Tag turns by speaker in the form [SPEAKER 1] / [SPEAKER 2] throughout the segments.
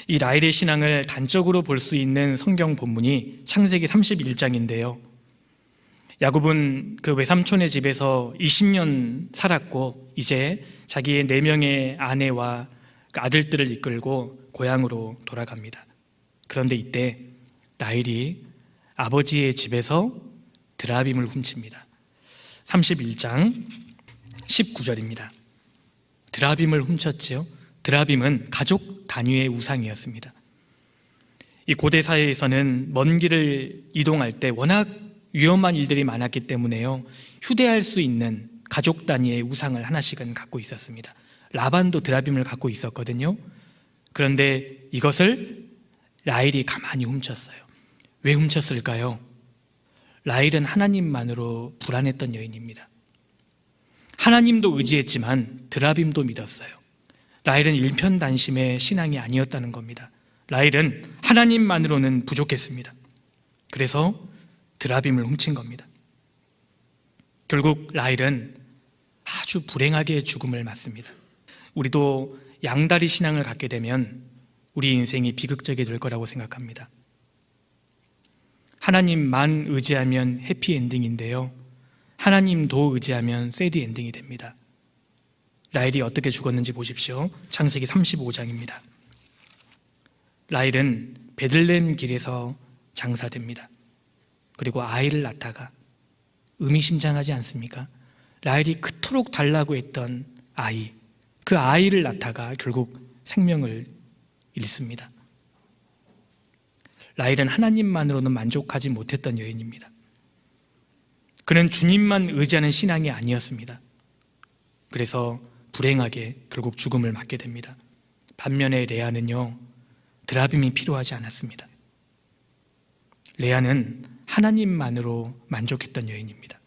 [SPEAKER 1] 이 라헬의 신앙을 단적으로 볼 수 있는 성경 본문이 창세기 31장인데요. 야곱은 그 외삼촌의 집에서 20년 살았고 이제 자기의 4명의 아내와 그 아들들을 이끌고 고향으로 돌아갑니다. 그런데 이때 라헬이 아버지의 집에서 드라빔을 훔칩니다. 31장 19절입니다. 드라빔을 훔쳤지요. 드라빔은 가족 단위의 우상이었습니다. 이 고대 사회에서는 먼 길을 이동할 때 워낙 위험한 일들이 많았기 때문에요, 휴대할 수 있는 가족 단위의 우상을 하나씩은 갖고 있었습니다. 라반도 드라빔을 갖고 있었거든요. 그런데 이것을 라헬이 가만히 훔쳤어요. 왜 훔쳤을까요? 라헬은 하나님만으로 불안했던 여인입니다. 하나님도 의지했지만 드라빔도 믿었어요. 라헬은 일편단심의 신앙이 아니었다는 겁니다. 라헬은 하나님만으로는 부족했습니다. 그래서 드라빔을 훔친 겁니다. 결국 라헬은 아주 불행하게 죽음을 맞습니다. 우리도 양다리 신앙을 갖게 되면 우리 인생이 비극적이 될 거라고 생각합니다. 하나님만 의지하면 해피엔딩인데요, 하나님도 의지하면 새드엔딩이 됩니다. 라헬이 어떻게 죽었는지 보십시오. 창세기 35장입니다. 라헬은 베들레헴 길에서 장사됩니다. 그리고 아이를 낳다가, 의미심장하지 않습니까? 라헬이 그토록 달라고 했던 아이, 그 아이를 낳다가 결국 생명을 잃습니다. 라헬은 하나님만으로는 만족하지 못했던 여인입니다. 그는 주님만 의지하는 신앙이 아니었습니다. 그래서 불행하게 결국 죽음을 맞게 됩니다. 반면에 레아는요, 드라빔이 필요하지 않았습니다. 레아는 하나님만으로 만족했던 여인입니다.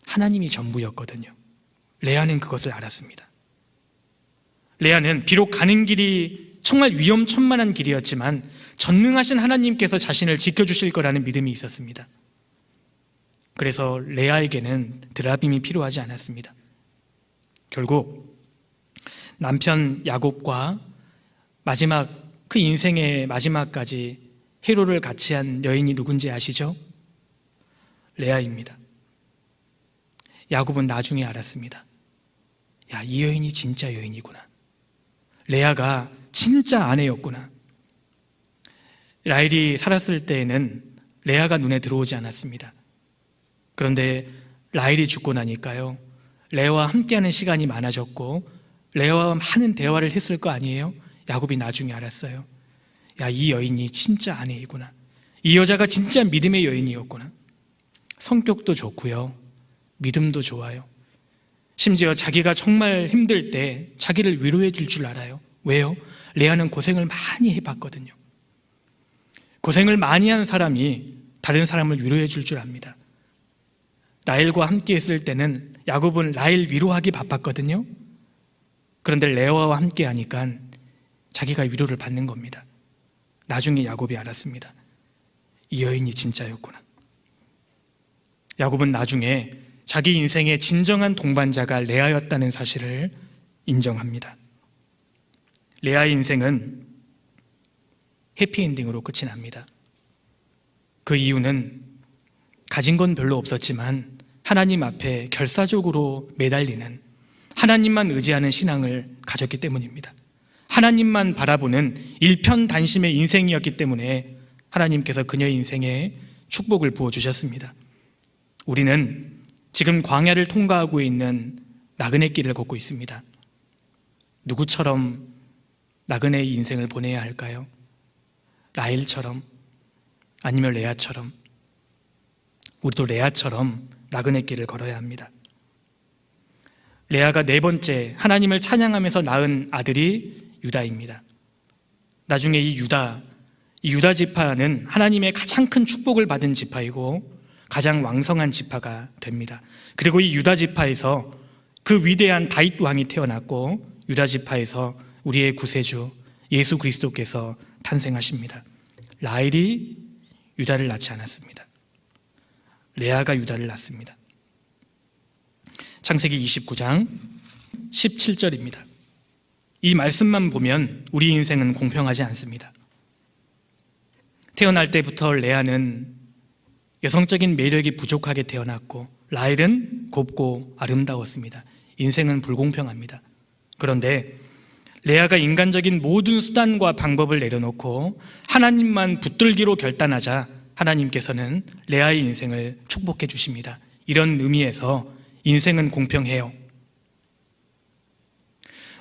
[SPEAKER 1] 하나님이 전부였거든요. 레아는 그것을 알았습니다. 레아는 비록 가는 길이 정말 위험천만한 길이었지만 전능하신 하나님께서 자신을 지켜주실 거라는 믿음이 있었습니다. 그래서 레아에게는 드라빔이 필요하지 않았습니다. 결국 남편 야곱과 마지막, 그 인생의 마지막까지 해로를 같이 한 여인이 누군지 아시죠? 레아입니다. 야곱은 나중에 알았습니다. 야, 이 여인이 진짜 여인이구나. 레아가 진짜 아내였구나. 라헬이 살았을 때에는 레아가 눈에 들어오지 않았습니다. 그런데 라헬이 죽고 나니까요, 레아와 함께하는 시간이 많아졌고 레아와 많은 대화를 했을 거 아니에요? 야곱이 나중에 알았어요. 야, 이 여인이 진짜 아내이구나. 이 여자가 진짜 믿음의 여인이었구나. 성격도 좋고요, 믿음도 좋아요. 심지어 자기가 정말 힘들 때 자기를 위로해 줄 줄 알아요. 왜요? 레아는 고생을 많이 해봤거든요. 고생을 많이 한 사람이 다른 사람을 위로해 줄 줄 압니다. 라헬과 함께 했을 때는 야곱은 라헬 위로하기 바빴거든요. 그런데 레아와 함께 하니까 자기가 위로를 받는 겁니다. 나중에 야곱이 알았습니다. 이 여인이 진짜였구나. 야곱은 나중에 자기 인생의 진정한 동반자가 레아였다는 사실을 인정합니다. 레아의 인생은 해피엔딩으로 끝이 납니다. 그 이유는 가진 건 별로 없었지만 하나님 앞에 결사적으로 매달리는, 하나님만 의지하는 신앙을 가졌기 때문입니다. 하나님만 바라보는 일편단심의 인생이었기 때문에 하나님께서 그녀의 인생에 축복을 부어주셨습니다. 우리는 지금 광야를 통과하고 있는 나그네 길을 걷고 있습니다. 누구처럼 나그네의 인생을 보내야 할까요? 라헬처럼? 아니면 레아처럼? 우리도 레아처럼 나그네 길을 걸어야 합니다. 레아가 4번째 하나님을 찬양하면서 낳은 아들이 유다입니다. 나중에 이 유다 지파는 하나님의 가장 큰 축복을 받은 지파이고 가장 왕성한 지파가 됩니다. 그리고 이 유다 지파에서 그 위대한 다윗 왕이 태어났고, 유다 지파에서 우리의 구세주 예수 그리스도께서 탄생하십니다. 라헬이 유다를 낳지 않았습니다. 레아가 유다를 낳습니다. 창세기 29장 17절입니다. 이 말씀만 보면 우리 인생은 공평하지 않습니다. 태어날 때부터 레아는 여성적인 매력이 부족하게 태어났고 라헬은 곱고 아름다웠습니다. 인생은 불공평합니다. 그런데 레아가 인간적인 모든 수단과 방법을 내려놓고 하나님만 붙들기로 결단하자 하나님께서는 레아의 인생을 축복해 주십니다. 이런 의미에서 인생은 공평해요.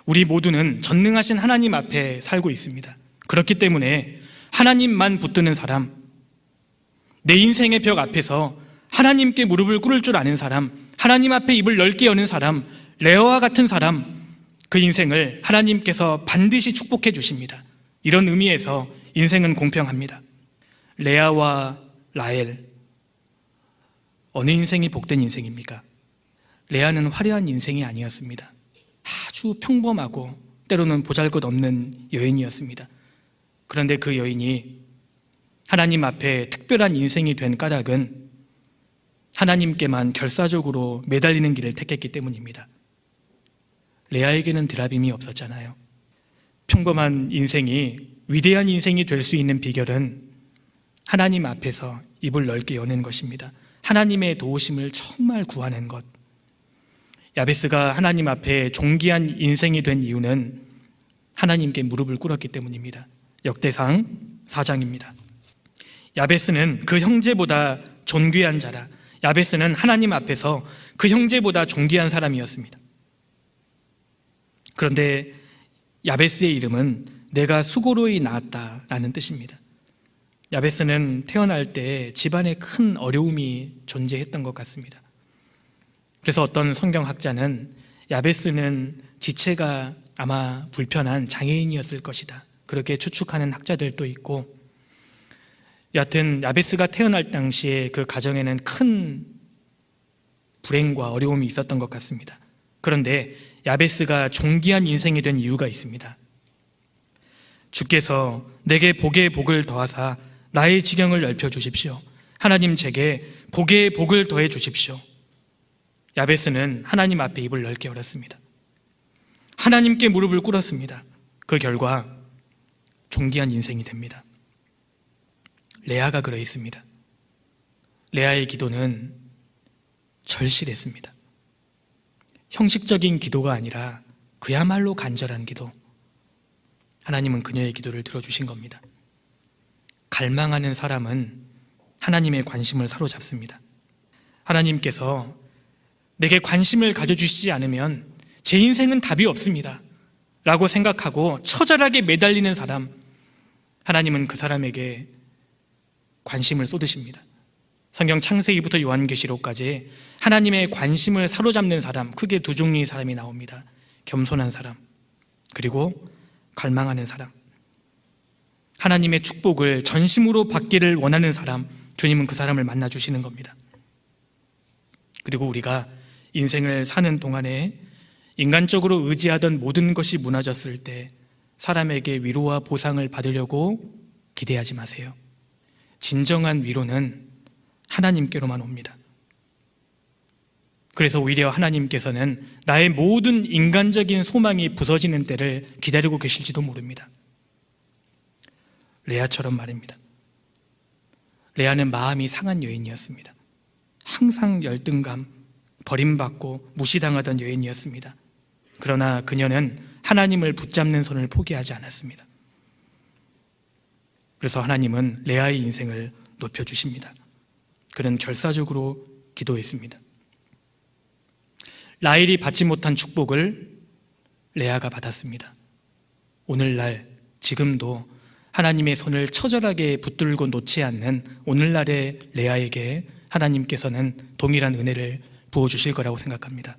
[SPEAKER 1] 우리 모두는 전능하신 하나님 앞에 살고 있습니다. 그렇기 때문에 하나님만 붙드는 사람, 내 인생의 벽 앞에서 하나님께 무릎을 꿇을 줄 아는 사람, 하나님 앞에 입을 넓게 여는 사람, 레아와 같은 사람, 그 인생을 하나님께서 반드시 축복해 주십니다. 이런 의미에서 인생은 공평합니다. 레아와 라헬, 어느 인생이 복된 인생입니까? 레아는 화려한 인생이 아니었습니다. 아주 평범하고 때로는 보잘것없는 여인이었습니다. 그런데 그 여인이 하나님 앞에 특별한 인생이 된 까닭은 하나님께만 결사적으로 매달리는 길을 택했기 때문입니다. 레아에게는 드라빔이 없었잖아요. 평범한 인생이 위대한 인생이 될 수 있는 비결은 하나님 앞에서 입을 넓게 여는 것입니다. 하나님의 도우심을 정말 구하는 것. 야베스가 하나님 앞에 존귀한 인생이 된 이유는 하나님께 무릎을 꿇었기 때문입니다. 역대상 4장입니다. 야베스는 그 형제보다 존귀한 자라. 야베스는 하나님 앞에서 그 형제보다 존귀한 사람이었습니다. 그런데 야베스의 이름은 내가 수고로이 낳았다라는 뜻입니다. 야베스는 태어날 때 집안에 큰 어려움이 존재했던 것 같습니다. 그래서 어떤 성경학자는 야베스는 지체가 아마 불편한 장애인이었을 것이다, 그렇게 추측하는 학자들도 있고, 여하튼 야베스가 태어날 당시에 그 가정에는 큰 불행과 어려움이 있었던 것 같습니다. 그런데 야베스가 존귀한 인생이 된 이유가 있습니다. 주께서 내게 복에 복을 더하사 나의 지경을 넓혀 주십시오. 하나님 제게 복에 복을 더해 주십시오. 야베스는 하나님 앞에 입을 넓게 열었습니다. 하나님께 무릎을 꿇었습니다. 그 결과 존귀한 인생이 됩니다. 레아가 그러했습니다. 레아의 기도는 절실했습니다. 형식적인 기도가 아니라 그야말로 간절한 기도. 하나님은 그녀의 기도를 들어주신 겁니다. 갈망하는 사람은 하나님의 관심을 사로잡습니다. 하나님께서 내게 관심을 가져주시지 않으면 제 인생은 답이 없습니다 라고 생각하고 처절하게 매달리는 사람, 하나님은 그 사람에게 관심을 쏟으십니다. 성경 창세기부터 요한계시록까지 하나님의 관심을 사로잡는 사람, 크게 두 종류의 사람이 나옵니다. 겸손한 사람, 그리고 갈망하는 사람. 하나님의 축복을 전심으로 받기를 원하는 사람, 주님은 그 사람을 만나주시는 겁니다. 그리고 우리가 인생을 사는 동안에 인간적으로 의지하던 모든 것이 무너졌을 때 사람에게 위로와 보상을 받으려고 기대하지 마세요. 진정한 위로는 하나님께로만 옵니다. 그래서 오히려 하나님께서는 나의 모든 인간적인 소망이 부서지는 때를 기다리고 계실지도 모릅니다. 레아처럼 말입니다. 레아는 마음이 상한 여인이었습니다. 항상 열등감, 버림받고 무시당하던 여인이었습니다. 그러나 그녀는 하나님을 붙잡는 손을 포기하지 않았습니다. 그래서 하나님은 레아의 인생을 높여주십니다. 그는 결사적으로 기도했습니다. 라헬이 받지 못한 축복을 레아가 받았습니다. 오늘날 지금도 하나님의 손을 처절하게 붙들고 놓지 않는 오늘날의 레아에게 하나님께서는 동일한 은혜를 부어주실 거라고 생각합니다.